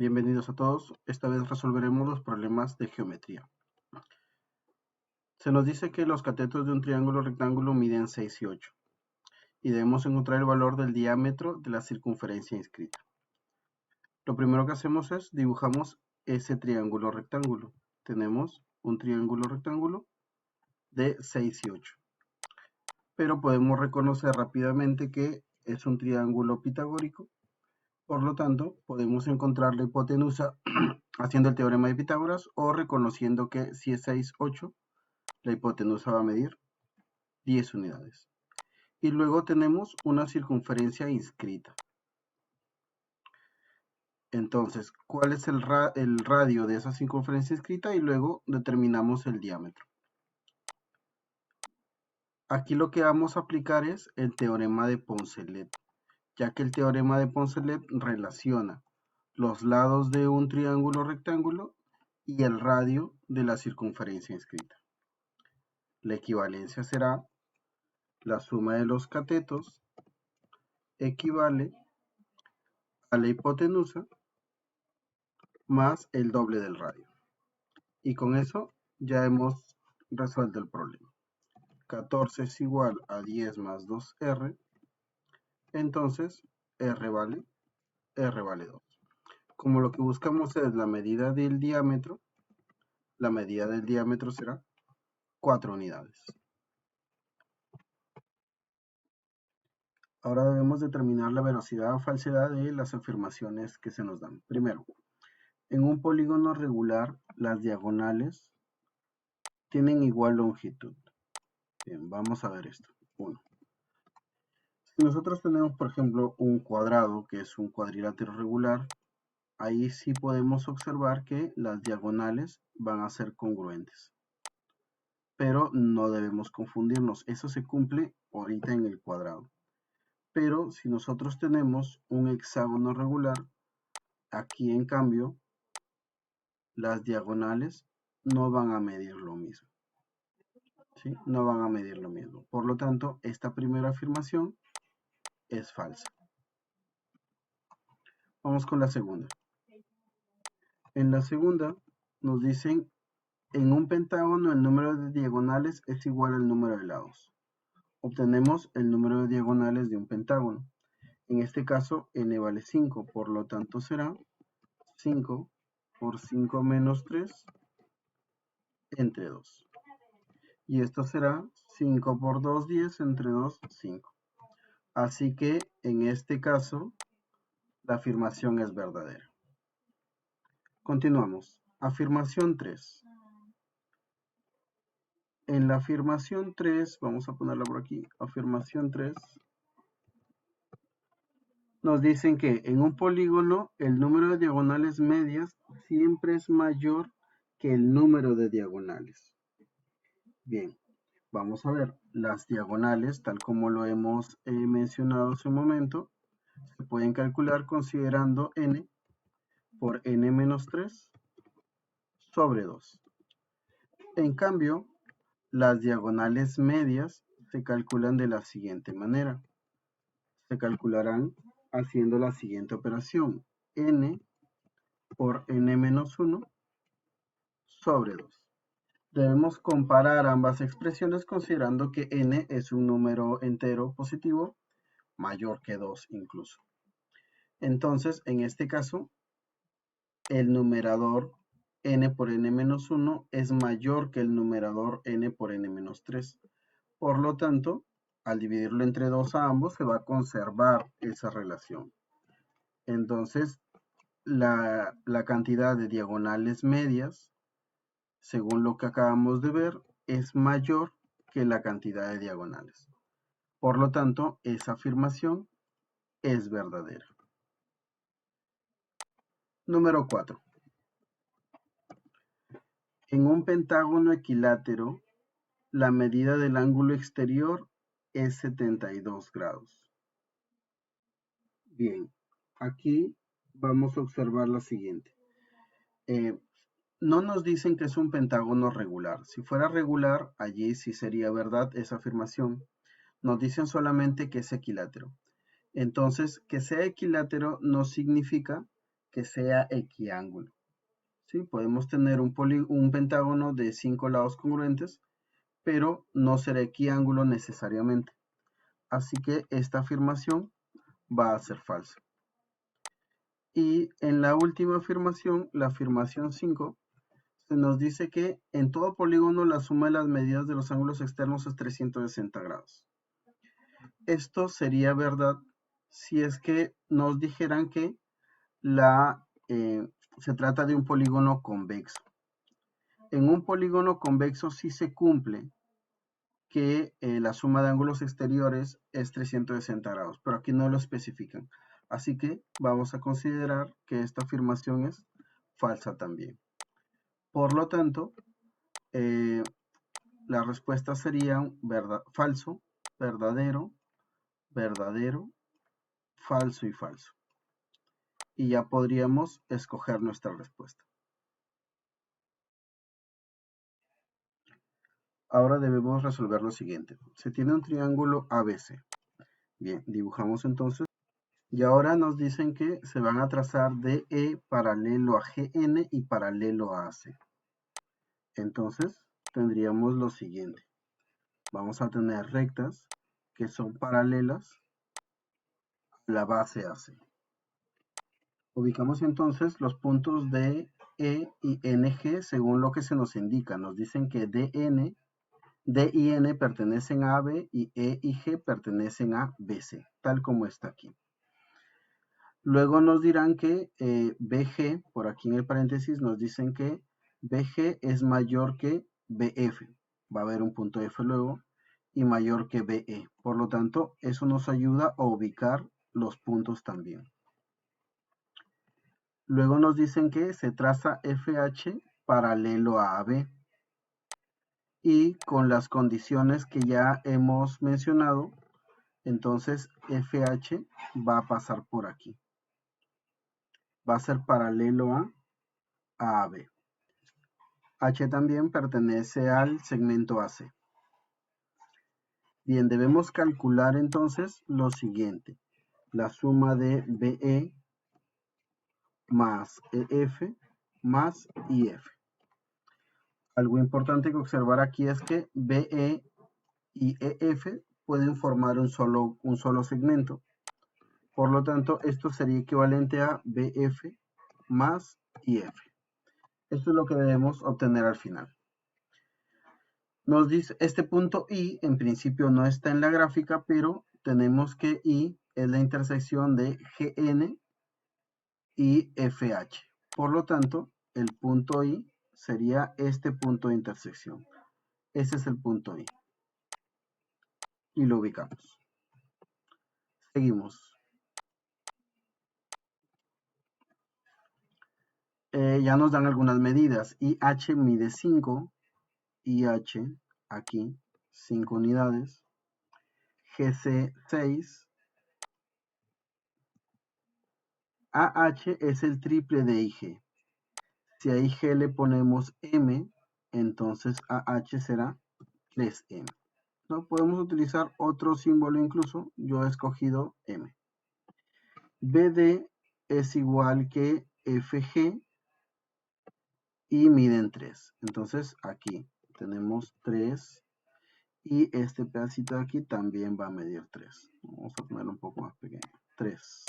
Bienvenidos a todos. Esta vez resolveremos los problemas de geometría. Se nos dice que los catetos de un triángulo rectángulo miden 6 y 8 y debemos encontrar el valor del diámetro de la circunferencia inscrita. Lo primero que hacemos es dibujamos ese triángulo rectángulo. Tenemos un triángulo rectángulo de 6 y 8. Pero podemos reconocer rápidamente que es un triángulo pitagórico. Por lo tanto, podemos encontrar la hipotenusa haciendo el teorema de Pitágoras o reconociendo que si es 6, 8, la hipotenusa va a medir 10 unidades. Y luego tenemos una circunferencia inscrita. Entonces, ¿cuál es el radio de esa circunferencia inscrita? Y luego determinamos el diámetro. Aquí lo que vamos a aplicar es el teorema de Poncelet, ya que el teorema de Poncelet relaciona los lados de un triángulo rectángulo y el radio de la circunferencia inscrita. La equivalencia será la suma de los catetos equivale a la hipotenusa más el doble del radio. Y con eso ya hemos resuelto el problema. 14 es igual a 10 más 2R, entonces R vale 2. Como lo que buscamos es la medida del diámetro, la medida del diámetro será 4 unidades. Ahora debemos determinar la velocidad o falsedad de las afirmaciones que se nos dan. Primero, en un polígono regular, las diagonales tienen igual longitud. Bien, vamos a ver esto. 1. Si nosotros tenemos, por ejemplo, un cuadrado, que es un cuadrilátero regular, ahí sí podemos observar que las diagonales van a ser congruentes. Pero no debemos confundirnos. Eso se cumple ahorita en el cuadrado. Pero si nosotros tenemos un hexágono regular, aquí en cambio, las diagonales no van a medir lo mismo. ¿Sí? No van a medir lo mismo. Por lo tanto, esta primera afirmación es falsa. Vamos con la segunda. En la segunda nos dicen, en un pentágono el número de diagonales es igual al número de lados. Obtenemos el número de diagonales de un pentágono. En este caso, n vale 5, por lo tanto será 5 por 5 menos 3 entre 2. Y esto será 5 por 2, 10, entre 2, 5. Así que en este caso, la afirmación es verdadera. Continuamos. Afirmación 3. En la afirmación 3, vamos a ponerla por aquí, afirmación 3, nos dicen que en un polígono el número de diagonales medias siempre es mayor que el número de diagonales. Bien, vamos a ver, las diagonales, tal como lo hemos mencionado hace un momento, se pueden calcular considerando n por n menos 3 sobre 2. En cambio, las diagonales medias se calculan de la siguiente manera. Se calcularán haciendo la siguiente operación. N por n menos 1 sobre 2. Debemos comparar ambas expresiones considerando que n es un número entero positivo mayor que 2 incluso. Entonces, en este caso, el numerador n por n menos 1 es mayor que el numerador n por n menos 3. Por lo tanto, al dividirlo entre 2 a ambos, se va a conservar esa relación. Entonces, la cantidad de diagonales medias, según lo que acabamos de ver, es mayor que la cantidad de diagonales. Por lo tanto, esa afirmación es verdadera. Número 4. En un pentágono equilátero, la medida del ángulo exterior es 72 grados. Bien, aquí vamos a observar lo siguiente. No nos dicen que es un pentágono regular. Si fuera regular, allí sí sería verdad esa afirmación. Nos dicen solamente que es equilátero. Entonces, que sea equilátero no significa que sea equiángulo. ¿Sí? Podemos tener un pentágono de 5 lados congruentes, pero no será equiángulo necesariamente. Así que esta afirmación va a ser falsa. Y en la última afirmación, la afirmación 5, se nos dice que en todo polígono la suma de las medidas de los ángulos externos es 360 grados. Esto sería verdad si es que nos dijeran que se trata de un polígono convexo. En un polígono convexo sí se cumple que la suma de ángulos exteriores es 360 grados, pero aquí no lo especifican. Así que vamos a considerar que esta afirmación es falsa también. Por lo tanto, la respuesta sería falso, verdadero, verdadero, falso y falso. Y ya podríamos escoger nuestra respuesta. Ahora debemos resolver lo siguiente. Se tiene un triángulo ABC. Bien, dibujamos entonces. Y ahora nos dicen que se van a trazar DE paralelo a GN y paralelo a AC. Entonces, tendríamos lo siguiente. Vamos a tener rectas que son paralelas a la base AC. Ubicamos entonces los puntos D, E y NG según lo que se nos indica. Nos dicen que D y N pertenecen a AB y E y G pertenecen a BC, tal como está aquí. Luego nos dirán que BG, por aquí en el paréntesis, nos dicen que BG es mayor que BF. Va a haber un punto F luego y mayor que BE. Por lo tanto, eso nos ayuda a ubicar los puntos también. Luego nos dicen que se traza FH paralelo a AB. Y con las condiciones que ya hemos mencionado, entonces FH va a pasar por aquí. Va a ser paralelo a AB. H también pertenece al segmento AC. Bien, debemos calcular entonces lo siguiente. La suma de BE más EF más IF. Algo importante que observar aquí es que BE y EF pueden formar un solo segmento. Por lo tanto, esto sería equivalente a BF más IF. Esto es lo que debemos obtener al final. Nos dice, este punto I en principio no está en la gráfica, pero tenemos que I es la intersección de GN y FH. Por lo tanto, el punto I sería este punto de intersección. Ese es el punto I. Y lo ubicamos. Seguimos. Ya nos dan algunas medidas. IH mide 5. IH, aquí, 5 unidades. GC, 6. AH es el triple de IG. Si a IG le ponemos M, entonces AH será 3M. ¿No? Podemos utilizar otro símbolo incluso. Yo he escogido M. BD es igual que FG y miden 3. Entonces aquí tenemos 3 y este pedacito de aquí también va a medir 3. Vamos a ponerlo un poco más pequeño. 3.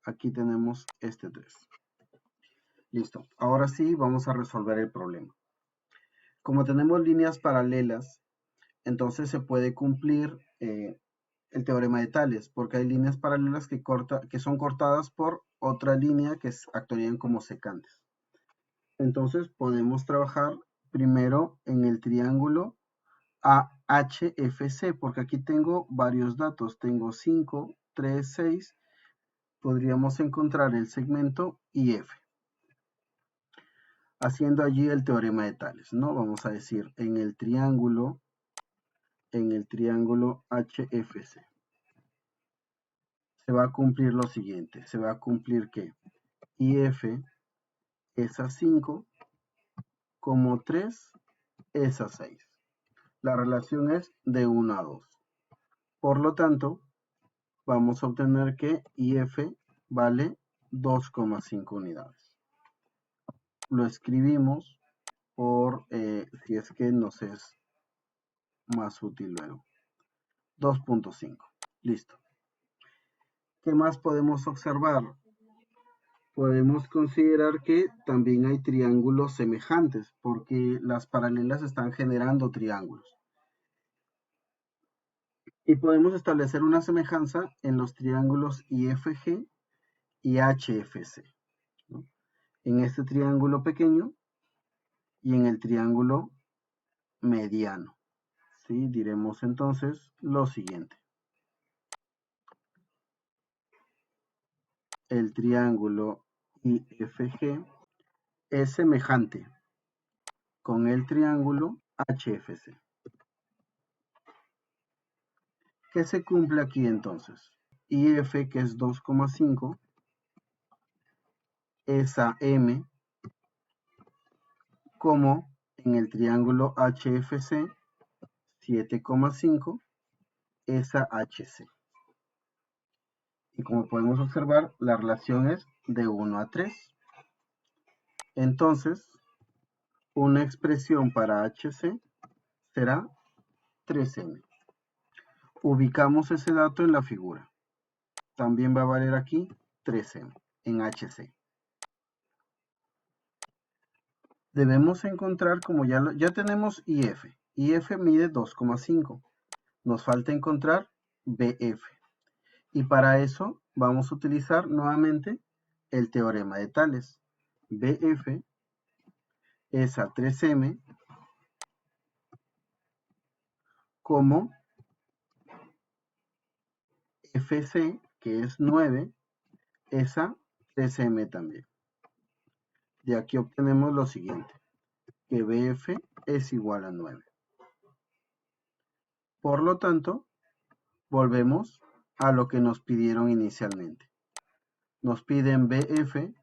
Aquí tenemos este 3. Listo. Ahora sí vamos a resolver el problema. Como tenemos líneas paralelas, entonces se puede cumplir el teorema de Tales, porque hay líneas paralelas que son cortadas por otra línea que actuarían como secantes. Entonces podemos trabajar primero en el triángulo AHFC, porque aquí tengo varios datos. Tengo 5, 3, 6. Podríamos encontrar el segmento IF. Haciendo allí el teorema de Tales, ¿no? Vamos a decir en el triángulo HFC. Se va a cumplir lo siguiente. Se va a cumplir que IF es a 5, como 3 es a 6. La relación es de 1 a 2. Por lo tanto, vamos a obtener que IF vale 2,5 unidades. Lo escribimos por si es que nos es más útil luego. 2,5. Listo. ¿Qué más podemos observar? Podemos considerar que también hay triángulos semejantes porque las paralelas están generando triángulos. Y podemos establecer una semejanza en los triángulos IFG y HFC, ¿no? En este triángulo pequeño y en el triángulo mediano. ¿Sí? Diremos entonces lo siguiente. El triángulo IFG es semejante con el triángulo HFC. ¿Qué se cumple aquí entonces? IF, que es 2,5, esa M, como en el triángulo HFC, 7,5, esa HC. Y como podemos observar, la relación es de 1 a 3. Entonces, una expresión para HC será 3M. Ubicamos ese dato en la figura. También va a valer aquí 3M en HC. Debemos encontrar, como ya tenemos IF. IF mide 2,5. Nos falta encontrar BF. Y para eso vamos a utilizar nuevamente el teorema de Tales. BF es a 3M como FC, que es 9, es a 3M también. De aquí obtenemos lo siguiente, que BF es igual a 9. Por lo tanto, volvemos a lo que nos pidieron inicialmente. Nos piden BF,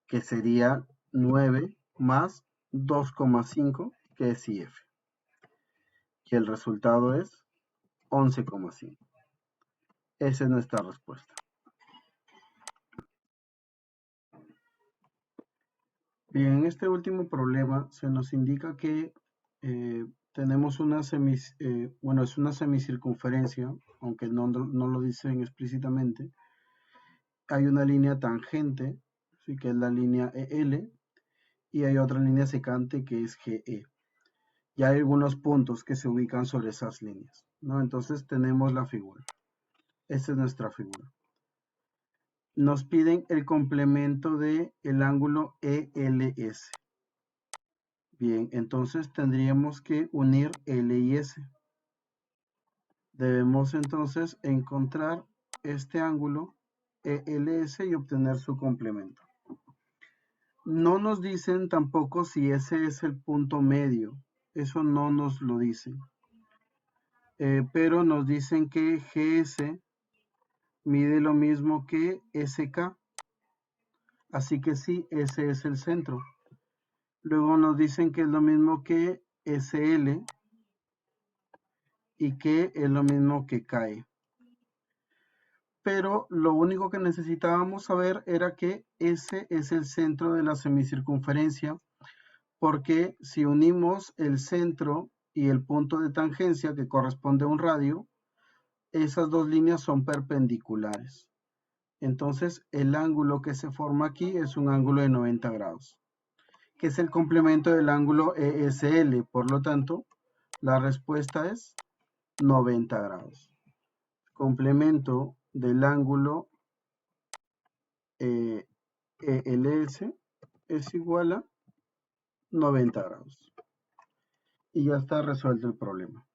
que sería 9 más 2,5, que es IF. Y el resultado es 11,5. Esa es nuestra respuesta. Bien, en este último problema se nos indica que tenemos una es una semicircunferencia, aunque no lo dicen explícitamente. Hay una línea tangente, ¿sí? Que es la línea EL, y hay otra línea secante que es GE. Y hay algunos puntos que se ubican sobre esas líneas, ¿no? Entonces tenemos la figura. Esta es nuestra figura. Nos piden el complemento del ángulo ELS. Bien, entonces tendríamos que unir L y S. Debemos entonces encontrar este ángulo ELS y obtener su complemento. No nos dicen tampoco si ese es el punto medio. Eso no nos lo dicen. Pero nos dicen que GS mide lo mismo que SK. Así que sí, ese es el centro. Luego nos dicen que es lo mismo que SL y que es lo mismo que KE. Pero lo único que necesitábamos saber era que ese es el centro de la semicircunferencia, porque si unimos el centro y el punto de tangencia que corresponde a un radio, esas dos líneas son perpendiculares. Entonces el ángulo que se forma aquí es un ángulo de 90 grados, que es el complemento del ángulo ESL. Por lo tanto, la respuesta es 90 grados. Complemento del ángulo ELS es igual a 90 grados. Y ya está resuelto el problema.